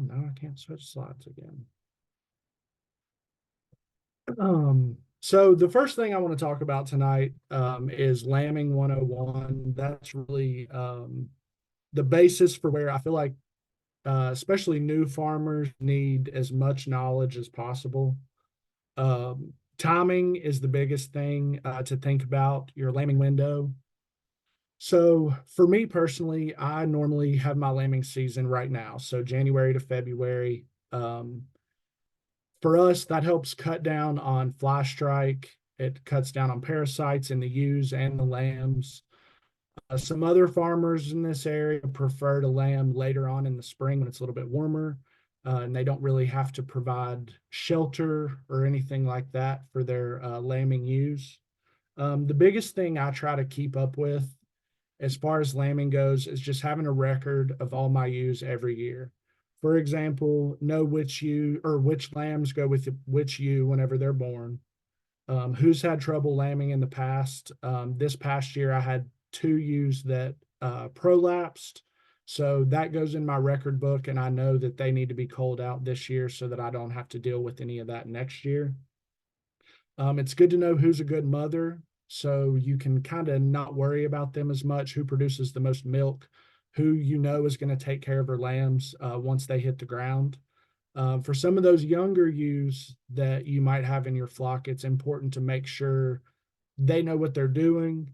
now I can't switch slides again. So the first thing I want to talk about tonight is lambing 101. That's really the basis for where I feel like especially new farmers need as much knowledge as possible. Timing is the biggest thing to think about, your lambing window. So for me personally, I normally have my lambing season right now, so January to February. For us, that helps cut down on fly strike. It cuts down on parasites in the ewes and the lambs. Some other farmers in this area prefer to lamb later on in the spring when it's a little bit warmer, and they don't really have to provide shelter or anything like that for their lambing ewes. The biggest thing I try to keep up with as far as lambing goes is just having a record of all my ewes every year. For example, know which ewe or which lambs go with which ewe whenever they're born. Who's had trouble lambing in the past. This past year, I had two ewes that prolapsed. So that goes in my record book, and I know that they need to be culled out this year so that I don't have to deal with any of that next year. It's good to know who's a good mother so you can kind of not worry about them as much, who produces the most milk, who you know is going to take care of her lambs once they hit the ground. For some of those younger ewes that you might have in your flock, it's important to make sure they know what they're doing,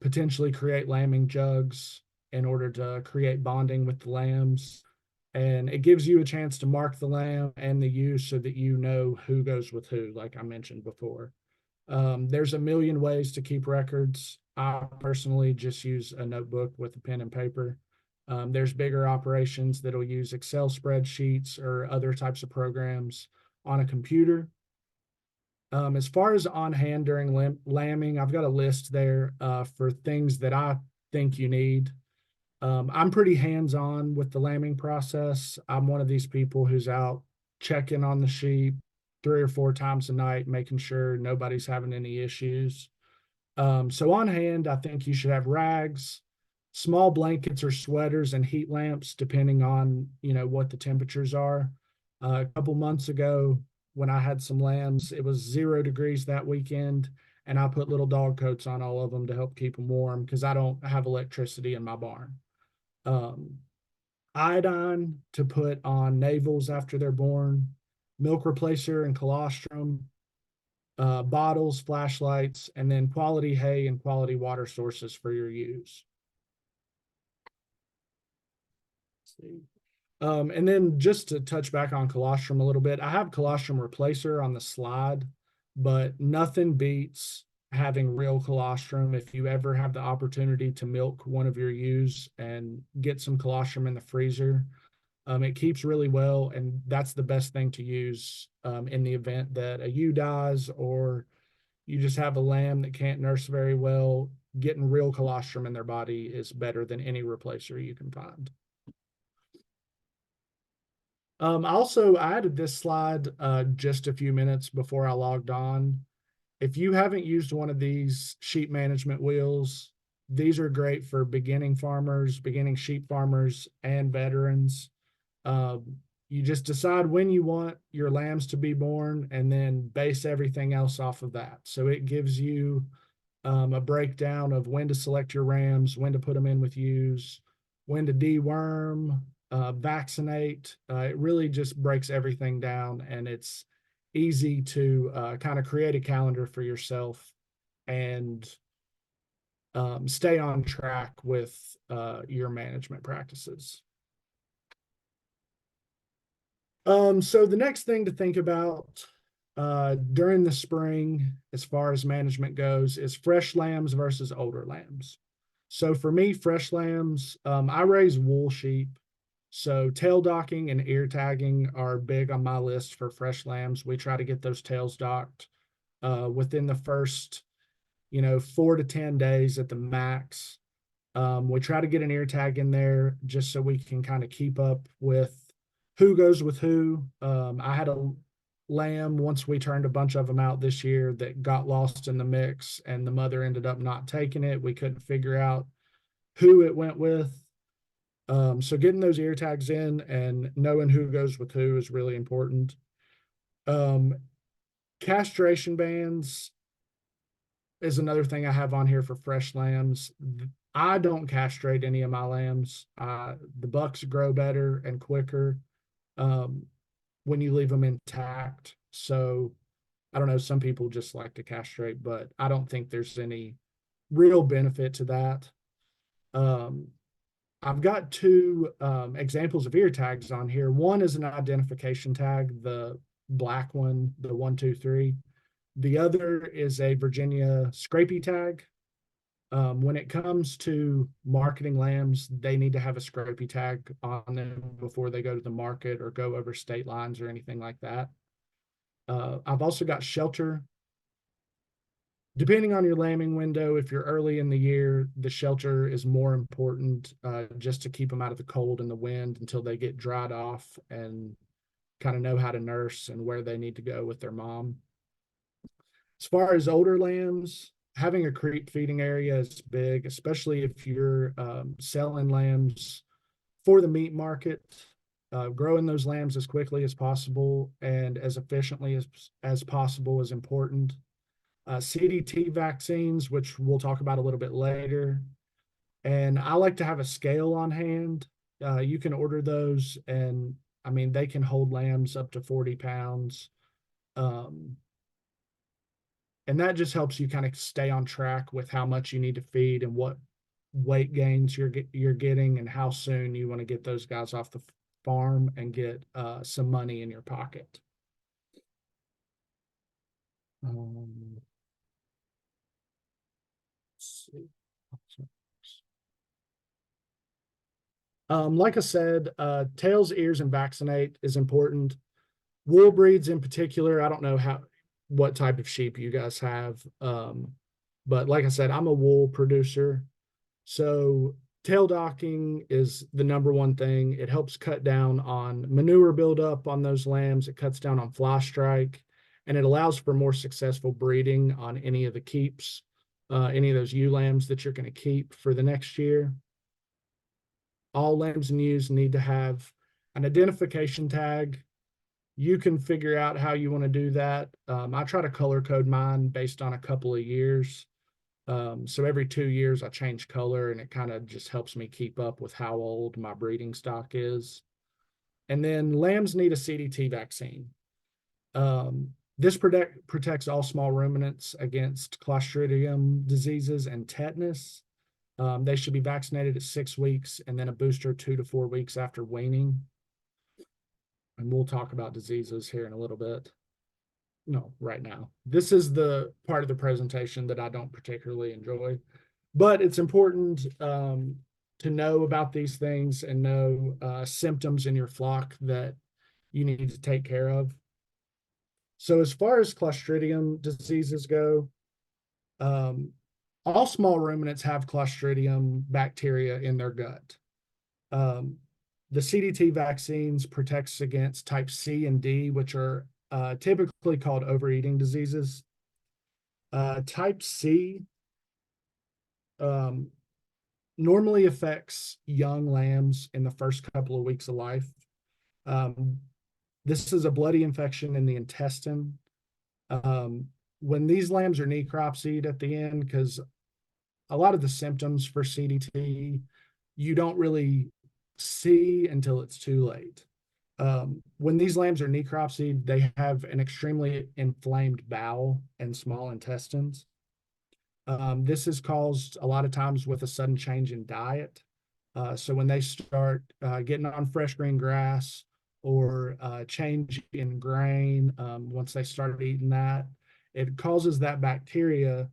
potentially create lambing jugs in order to create bonding with the lambs. And it gives you a chance to mark the lamb and the ewe so that you know who goes with who, like I mentioned before. There's a million ways to keep records. I personally just use a notebook with a pen and paper. There's bigger operations that'll use Excel spreadsheets or other types of programs on a computer. As far as on hand during lambing, I've got a list there for things that I think you need. I'm pretty hands-on with the lambing process. I'm one of these people who's out checking on the sheep 3 or 4 times a night, making sure nobody's having any issues. So on hand, I think you should have rags, small blankets or sweaters, and heat lamps, depending on what the temperatures are. A couple months ago, when I had some lambs, it was 0 degrees that weekend, and I put little dog coats on all of them to help keep them warm because I don't have electricity in my barn. Um, Iodine to put on navels after they're born, milk replacer and colostrum, bottles, flashlights, and then quality hay and quality water sources for your ewes. Let's see. And then just to touch back on colostrum a little bit, I have colostrum replacer on the slide, but nothing beats having real colostrum. If you ever have the opportunity to milk one of your ewes and get some colostrum in the freezer, it keeps really well, and that's the best thing to use in the event that a ewe dies or you just have a lamb that can't nurse very well. Getting real colostrum in their body is better than any replacer you can find. Also, I added this slide just a few minutes before I logged on. If you haven't used one of these sheep management wheels, these are great for beginning farmers, beginning sheep farmers, and veterans. You just decide when you want your lambs to be born and then base everything else off of that. So it gives you a breakdown of when to select your rams, when to put them in with ewes, when to deworm, vaccinate. It really just breaks everything down, and it's easy to kind of create a calendar for yourself and stay on track with your management practices. So the next thing to think about during the spring, as far as management goes, is fresh lambs versus older lambs. So for me, fresh lambs, I raise wool sheep. So tail docking and ear tagging are big on my list for fresh lambs. We try to get those tails docked within the first, 4 to 10 days at the max. We try to get an ear tag in there just so we can kind of keep up with who goes with who. I had a lamb once we turned a bunch of them out this year that got lost in the mix, and the mother ended up not taking it. We couldn't figure out who it went with. So getting those ear tags in and knowing who goes with who is really important. Um, Castration bands is another thing I have on here for fresh lambs. I don't castrate any of my lambs. The bucks grow better and quicker um, when you leave them intact. So I don't know, some people just like to castrate, but I don't think there's any real benefit to that. Um, I've got two examples of ear tags on here. One is an identification tag, the black one, the 123. The other is a Virginia scrapie tag. When it comes to marketing lambs, they need to have a scrapie tag on them before they go to the market or go over state lines or anything like that. I've also got shelter. Depending on your lambing window, if you're early in the year, the shelter is more important just to keep them out of the cold and the wind until they get dried off and kind of know how to nurse and where they need to go with their mom. As far as older lambs, having a creep feeding area is big, especially if you're selling lambs for the meat market. Growing those lambs as quickly as possible and as efficiently as possible is important. CDT vaccines, which we'll talk about a little bit later. And I like to have a scale on hand. You can order those, and I mean, they can hold lambs up to 40 pounds. Um, and that just helps you kind of stay on track with how much you need to feed and what weight gains you're getting and how soon you want to get those guys off the farm and get some money in your pocket. Um, let's see. Like I said, tails, ears, and vaccinate is important. Wool breeds in particular, I don't know what type of sheep you guys have. But like I said, I'm a wool producer. So tail docking is the number one thing. It helps cut down on manure buildup on those lambs. It cuts down on fly strike, and it allows for more successful breeding on any of the keeps, any of those ewe lambs that you're going to keep for the next year. All lambs and ewes need to have an identification tag. You can figure out how you want to do that. I try to color code mine based on a couple of years. So every 2 years I change color, and it kind of just helps me keep up with how old my breeding stock is. And then lambs need a CDT vaccine. This protects all small ruminants against Clostridium diseases and tetanus. They should be vaccinated at 6 weeks and then a booster 2 to 4 weeks after weaning. And we'll talk about diseases here in a little bit. No, right now. This is the part of the presentation that I don't particularly enjoy, but it's important to know about these things and know symptoms in your flock that you need to take care of. So as far as Clostridium diseases go, all small ruminants have Clostridium bacteria in their gut. The CDT vaccines protects against type C and D, which are typically called overeating diseases. Type C normally affects young lambs in the first couple of weeks of life. This is a bloody infection in the intestine. When these lambs are necropsied at the end, because a lot of the symptoms for CDT you don't really see until it's too late. When these lambs are necropsied, they have an extremely inflamed bowel and small intestines. This is caused a lot of times with a sudden change in diet. So when they start getting on fresh green grass or change in grain, once they started eating that, it causes that bacteria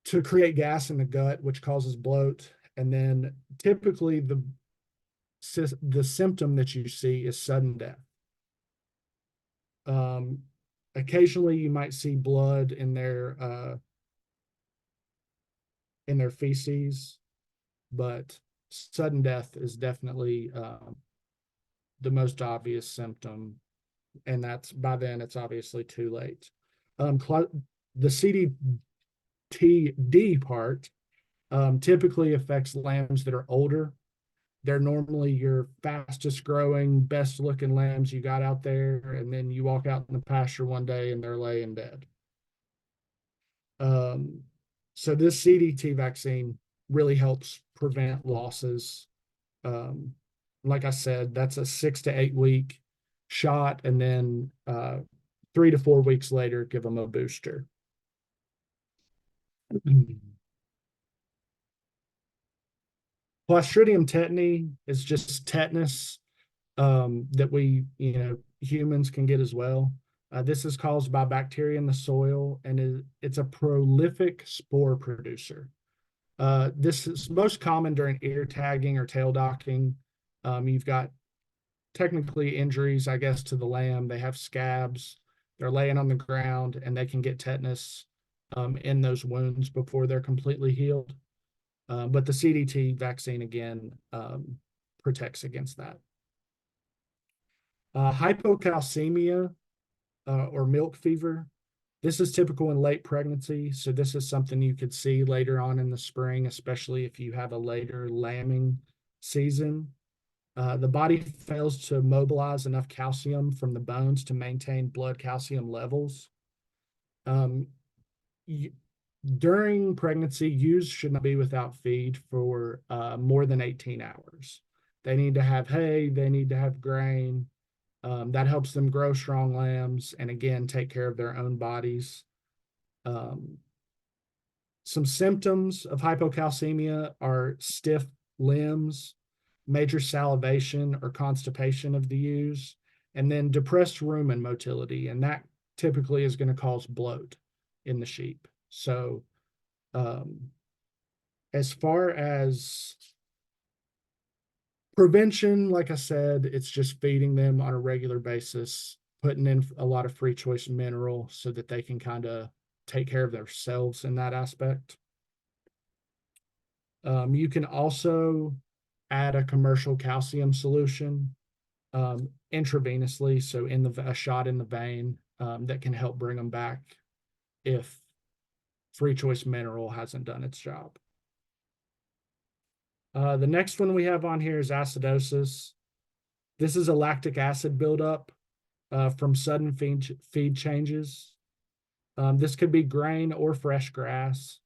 to create gas in the gut, which causes bloat. And then typically the symptom that you see is sudden death. Occasionally you might see blood in their feces, but sudden death is definitely the most obvious symptom, and that's by then it's obviously too late. The CDTD part typically affects lambs that are older. They're normally your fastest growing, best looking lambs you got out there. And then you walk out in the pasture one day and they're laying dead. Um, so this CDT vaccine really helps prevent losses. Um, like I said, that's a 6 to 8 week shot, and then 3 to 4 weeks later, give them a booster. Clostridium tetani is just tetanus that humans can get as well. This is caused by bacteria in the soil, and it's a prolific spore producer. This is most common during ear tagging or tail docking. You've got technically injuries, I guess, to the lamb. They have scabs. They're laying on the ground, and they can get tetanus in those wounds before they're completely healed. But the CDT vaccine, again, protects against that. Hypocalcemia or milk fever. This is typical in late pregnancy. So this is something you could see later on in the spring, especially if you have a later lambing season. The body fails to mobilize enough calcium from the bones to maintain blood calcium levels. Um, During pregnancy, ewes should not be without feed for more than 18 hours. They need to have hay, they need to have grain. That helps them grow strong lambs and, again, take care of their own bodies. Um, some symptoms of hypocalcemia are stiff limbs, major salivation or constipation of the ewes, and then depressed rumen motility. And that typically is going to cause bloat in the sheep. So, as far as prevention, like I said, it's just feeding them on a regular basis, putting in a lot of free choice mineral so that they can kind of take care of themselves in that aspect. You can also add a commercial calcium solution intravenously, so a shot in the vein that can help bring them back if free choice mineral hasn't done its job. The next one we have on here is acidosis. This is a lactic acid buildup from sudden feed changes. This could be grain or fresh grass.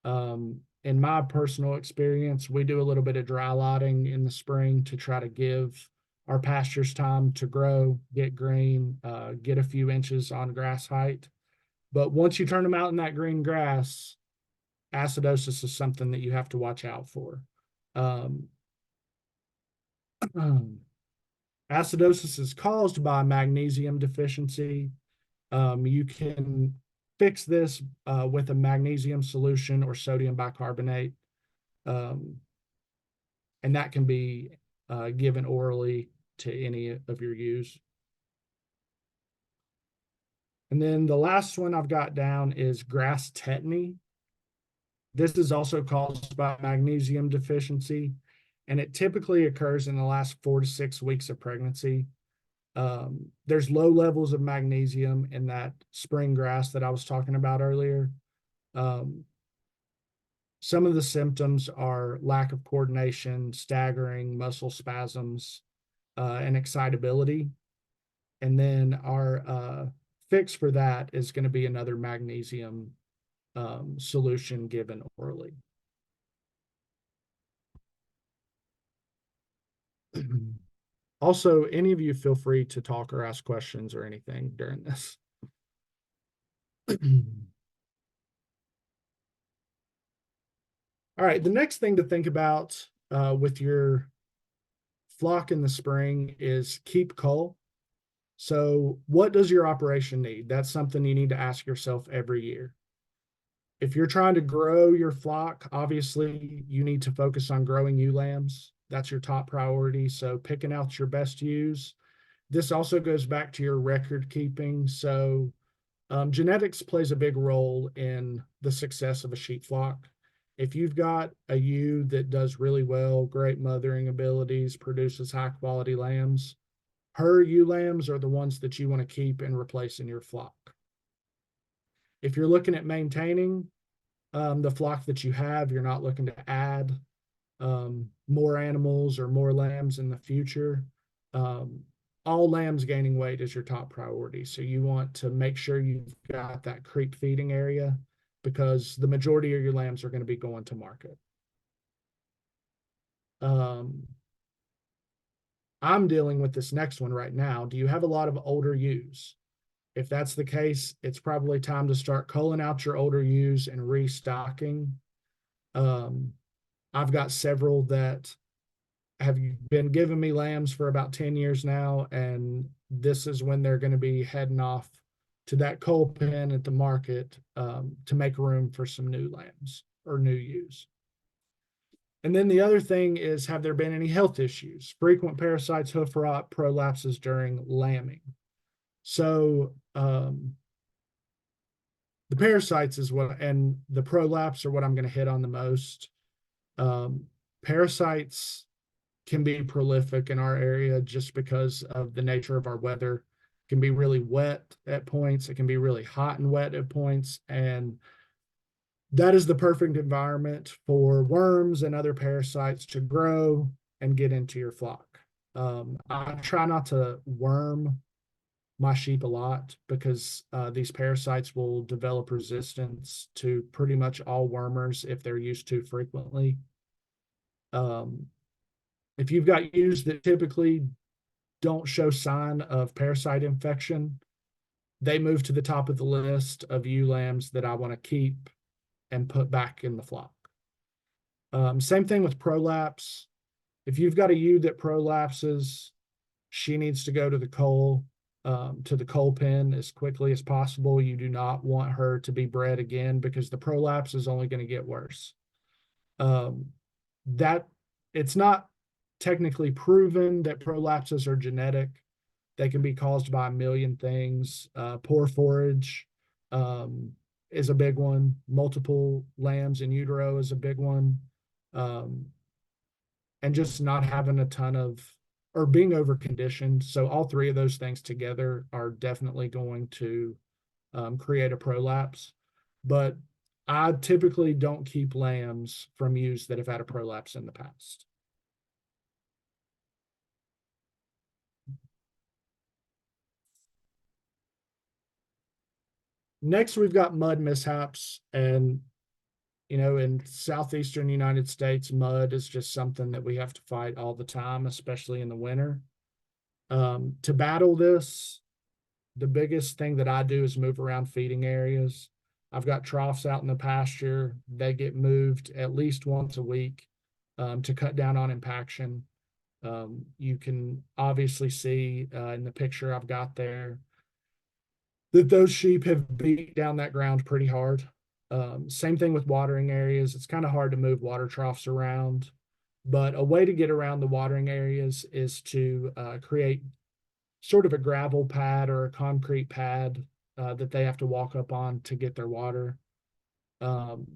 In my personal experience, we do a little bit of dry lighting in the spring to try to give our pastures time to grow, get green, get a few inches on grass height. But once you turn them out in that green grass, acidosis is something that you have to watch out for. Acidosis is caused by magnesium deficiency. You can fix this with a magnesium solution or sodium bicarbonate, and that can be given orally to any of your ewes. And then the last one I've got down is grass tetany. This is also caused by magnesium deficiency, and it typically occurs in the last 4 to 6 weeks of pregnancy. There's low levels of magnesium in that spring grass that I was talking about earlier. Some of the symptoms are lack of coordination, staggering, muscle spasms, and excitability. And then our fix for that is going to be another magnesium solution given orally. Also, any of you feel free to talk or ask questions or anything during this. All right, the next thing to think about with your flock in the spring is keep cull. So what does your operation need? That's something you need to ask yourself every year. If you're trying to grow your flock, obviously you need to focus on growing ewe lambs. That's your top priority. So picking out your best ewes. This also goes back to your record keeping. So genetics plays a big role in the success of a sheep flock. If you've got a ewe that does really well, great mothering abilities, produces high quality lambs, her ewe lambs are the ones that you want to keep and replace in your flock. If you're looking at maintaining the flock that you have, you're not looking to add, more animals or more lambs in the future, um, all lambs gaining weight is your top priority. So you want to make sure you've got that creep feeding area because the majority of your lambs are going to be going to market. Um, I'm dealing with this next one right now. Do you have a lot of older ewes? If that's the case, it's probably time to start culling out your older ewes and restocking. Um, I've got several that have been giving me lambs for about 10 years now, and this is when they're going to be heading off to that coal pen at the market to make room for some new lambs or new ewes. And then the other thing is, have there been any health issues? Frequent parasites, hoof rot, prolapses during lambing. So the parasites is what, and the prolapse are what I'm going to hit on the most. Um, Parasites can be prolific in our area just because of the nature of our weather. It can be really wet at points. It can be really hot and wet at points. And that is the perfect environment for worms and other parasites to grow and get into your flock. I try not to worm my sheep a lot because these parasites will develop resistance to pretty much all wormers if they're used too frequently. Um, if you've got ewes that typically don't show sign of parasite infection, they move to the top of the list of ewe lambs that I want to keep and put back in the flock. Same thing with prolapse. If you've got a ewe that prolapses, she needs to go to the coal pen as quickly as possible. You do not want her to be bred again because the prolapse is only going to get worse. That it's not technically proven that prolapses are genetic. They can be caused by a million things. Poor forage is a big one. Multiple lambs in utero is a big one. Um, and just not having a ton of or being over conditioned. So all three of those things together are definitely going to create a prolapse. But I typically don't keep lambs from ewes that have had a prolapse in the past. Next, we've got mud mishaps. And, in southeastern United States, mud is just something that we have to fight all the time, especially in the winter. To battle this, the biggest thing that I do is move around feeding areas. I've got troughs out in the pasture. They get moved at least once a week to cut down on impaction. You can obviously see in the picture I've got there that those sheep have beat down that ground pretty hard. Same thing with watering areas. It's kind of hard to move water troughs around, but a way to get around the watering areas is to create sort of a gravel pad or a concrete pad that they have to walk up on to get their water. Um,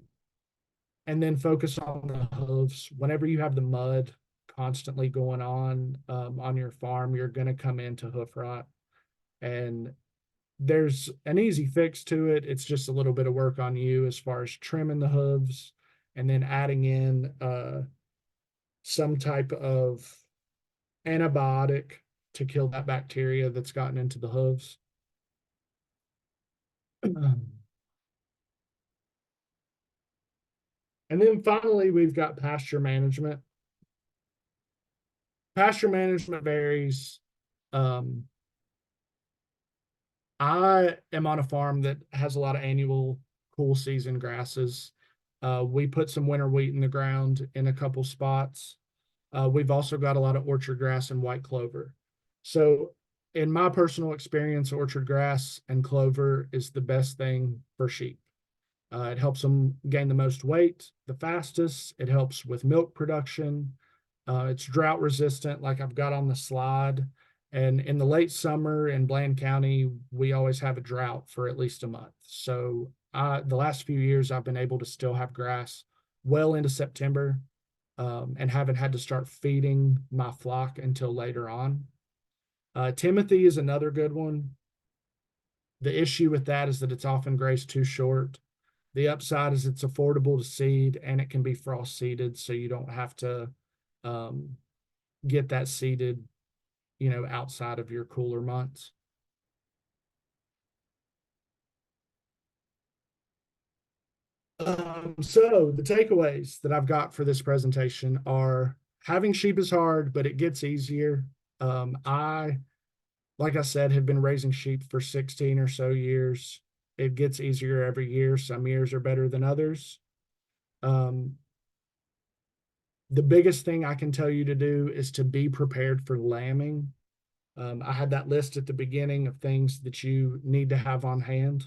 and then focus on the hooves. Whenever you have the mud constantly going on your farm, you're going to come into hoof rot. And there's an easy fix to it. It's just a little bit of work on you as far as trimming the hooves and then adding in some type of antibiotic to kill that bacteria that's gotten into the hooves. And then finally, we've got pasture management. Pasture management varies. Um, I am on a farm that has a lot of annual cool season grasses. We put some winter wheat in the ground in a couple spots. We've also got a lot of orchard grass and white clover. So, in my personal experience, orchard grass and clover is the best thing for sheep. It helps them gain the most weight the fastest. It helps with milk production. It's drought resistant, like I've got on the slide. And in the late summer in Bland County, we always have a drought for at least a month. So the last few years, I've been able to still have grass well into September and haven't had to start feeding my flock until later on. Timothy is another good one. The issue with that is that it's often grazed too short. The upside is it's affordable to seed and it can be frost seeded, so you don't have to um, get that seeded, outside of your cooler months. So the takeaways that I've got for this presentation are having sheep is hard, but it gets easier. I, like I said, have been raising sheep for 16 or so years. It gets easier every year. Some years are better than others. Um, the biggest thing I can tell you to do is to be prepared for lambing. I had that list at the beginning of things that you need to have on hand.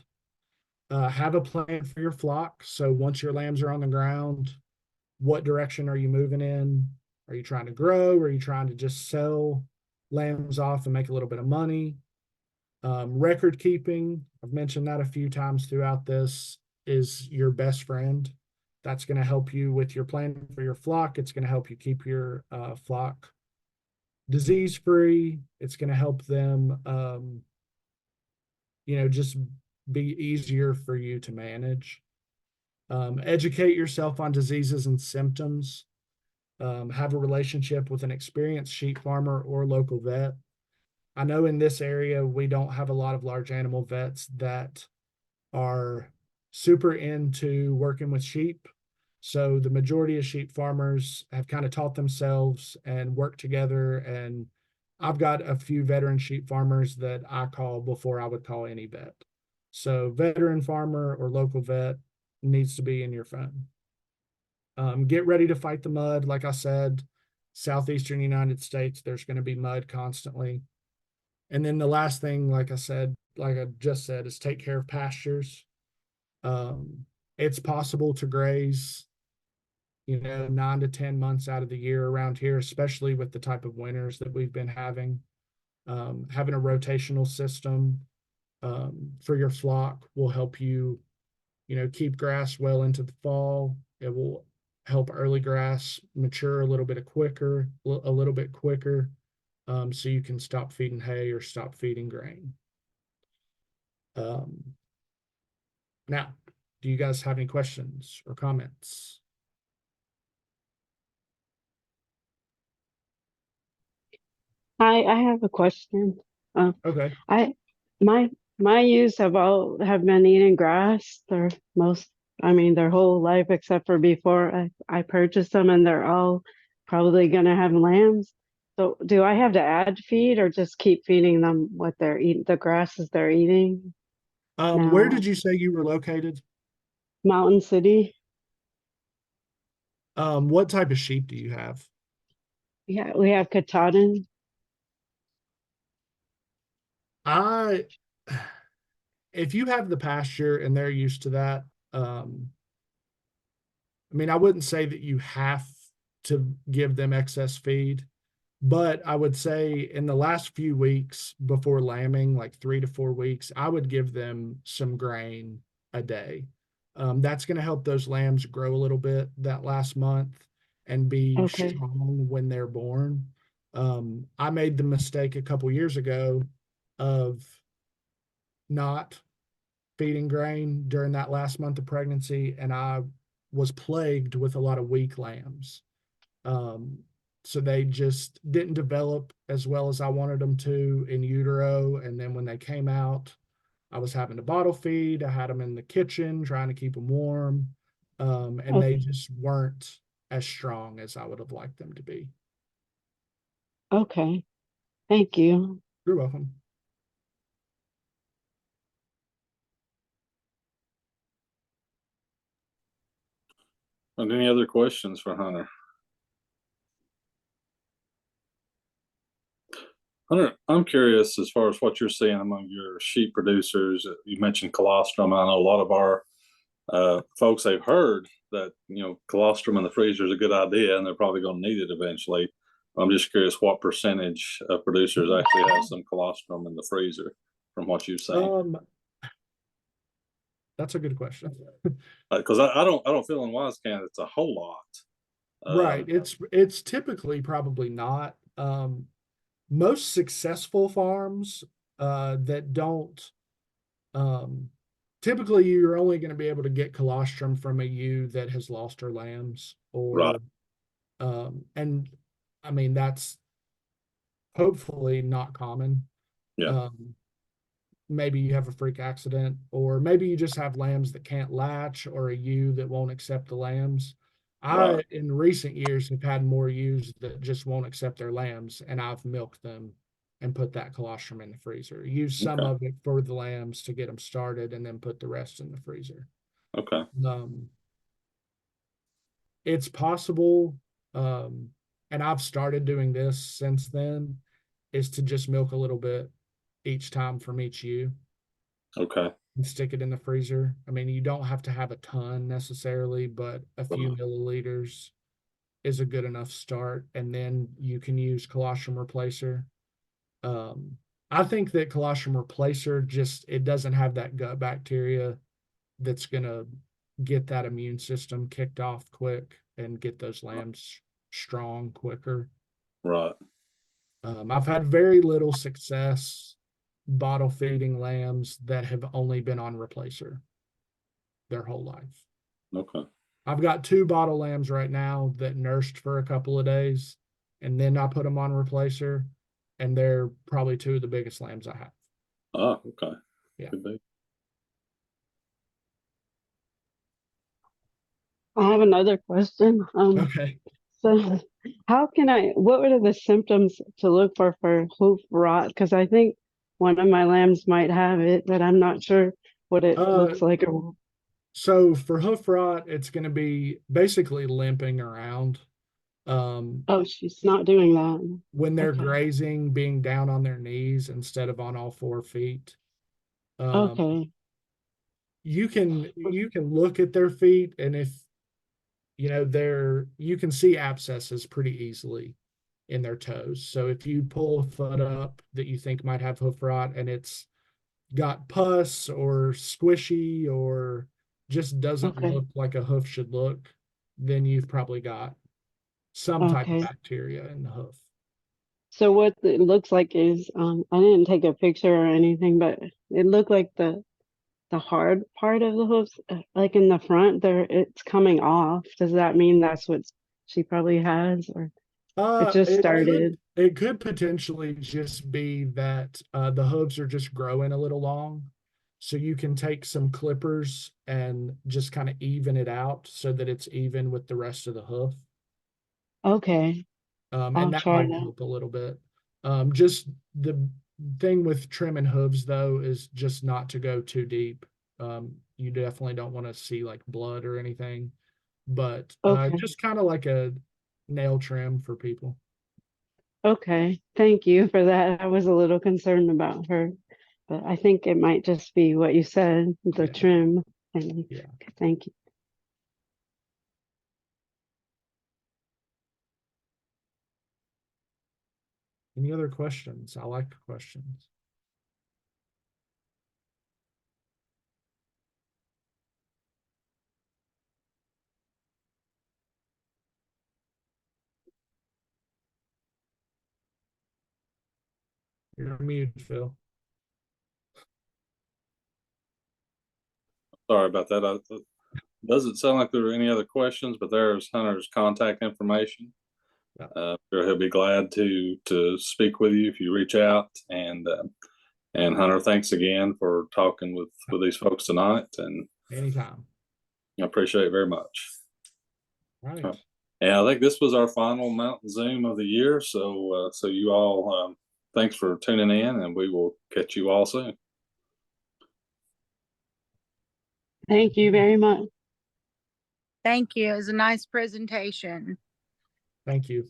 Have a plan for your flock. So once your lambs are on the ground, what direction are you moving in? Are you trying to grow? Are you trying to just sell lambs off and make a little bit of money? Record keeping, I've mentioned that a few times throughout this, is your best friend. That's going to help you with your plan for your flock. It's going to help you keep your flock disease free. It's going to help them, just be easier for you to manage. Educate yourself on diseases and symptoms. Have a relationship with an experienced sheep farmer or local vet. I know in this area, we don't have a lot of large animal vets that are super into working with sheep. So the majority of sheep farmers have kind of taught themselves and worked together. And I've got a few veteran sheep farmers that I call before I would call any vet. So veteran farmer or local vet needs to be in your phone. Get ready to fight the mud. Like I said, southeastern United States, there's going to be mud constantly. And then the last thing, like I said, like I just said, is take care of pastures. Um, it's possible to graze, 9 to 10 months out of the year around here, especially with the type of winters that we've been having. Having a rotational system for your flock will help you, keep grass well into the fall. It will help early grass mature a little bit quicker, so you can stop feeding hay or stop feeding grain. Um, Now, do you guys have any questions or comments? I have a question. Uh, Okay. I my my ewes have been eating grass I mean their whole life except for before I purchased them, and they're all probably gonna have lambs. So do I have to add feed or just keep feeding them what they're eating, the grasses they're eating Where now? did you say you were located? Mountain City. What type of sheep do you have? Yeah, we have Katahdin. I, if you have the pasture and they're used to that, um, I mean, I wouldn't say that you have to give them excess feed, but I would say in the last few weeks before lambing, like 3 to 4 weeks, I would give them some grain a day. That's going to help those lambs grow a little bit that last month and be Okay. strong when they're born. I made the mistake a couple years ago of not feeding grain during that last month of pregnancy, and I was plagued with a lot of weak lambs. Um, so they just didn't develop as well as I wanted them to in utero. And then when they came out, I was having to bottle feed. I had them in the kitchen trying to keep them warm. And they Okay. just weren't as strong as I would have liked them to be. Okay. Thank you. You're welcome. And any other questions for Hunter? Hunter, I'm curious as far as what you're seeing among your sheep producers. You mentioned colostrum. I know a lot of our folks have heard that colostrum in the freezer is a good idea, and they're probably going to need it eventually. I'm just curious what percentage of producers actually have some colostrum in the freezer from what you've seen. That's a good question. Because I don't feel in Wise County it's a whole lot. Right. It's typically probably not. Most successful farms that don't um, typically you're only going to be able to get colostrum from a ewe that has lost her lambs, Right. or and I mean that's hopefully not common. Yeah. Um, maybe you have a freak accident, or maybe you just have lambs that can't latch, or a ewe that won't accept the lambs. Right. In recent years, have had more ewes that just won't accept their lambs, and I've milked them and put that colostrum in the freezer. Use some Okay. of it for the lambs to get them started, and then put the rest in the freezer. Okay. Um, it's possible, and I've started doing this since then, is to just milk a little bit each time from each ewe Okay. and stick it in the freezer. I mean, you don't have to have a ton necessarily, but a few milliliters is a good enough start. And then you can use colostrum replacer. Um, I think that colostrum replacer just, it doesn't have that gut bacteria that's gonna get that immune system kicked off quick and get those lambs strong quicker. Right. I've had very little success bottle feeding lambs that have only been on replacer their whole life. Okay. I've got 2 bottle lambs right now that nursed for a couple of days, and then I put them on replacer, and they're probably 2 of the biggest lambs I have. Ah, okay. Yeah. Could be. I have another question. Okay. So how can what are the symptoms to look for hoof rot? Because I think one of my lambs might have it, but I'm not sure what it Uh, looks like. Or, so for hoof rot, it's going to be basically limping around. oh, she's not doing that. When they're Okay. grazing, being down on their knees instead of on all 4 feet. Um, Okay. you can look at their feet, and if they're you can see abscesses pretty easily in their toes. So if you pull a foot up that you think might have hoof rot, and it's got pus or squishy or just doesn't Okay. look like a hoof should look, then you've probably got some type of Okay. bacteria in the hoof. So what it looks like is, I didn't take a picture or anything, but it looked like the hard part of the hooves, like in the front there, it's coming off. Does that mean that's what she probably has, or it Uh, just it could started? it could potentially just be that the hooves are just growing a little long. So you can take some clippers and just kind of even it out so that it's even with the rest of the hoof. Okay, And I'll that try might that. help a little bit. Just the thing with trimming hooves though is just not to go too deep. You definitely don't want to see like blood or anything, but Okay. just kind of like a nail trim for people. Okay. Thank you for that. I was a little concerned about her, but I think it might just be what you said, the Yeah, trim. And yeah. thank you. Any other questions? I like questions. You're muted, Phil. Sorry about that. Doesn't sound like there are any other questions, but there's Hunter's contact information. Yeah, Sure he'll be glad to speak with you if you reach out. And Hunter, thanks again for talking with these folks tonight, and anytime. I appreciate it very much. Right. And I think this was our final Mountain Zoom of the year. So you all, thanks for tuning in, and we will catch you all soon. Thank you very much. Thank you. It was a nice presentation. Thank you.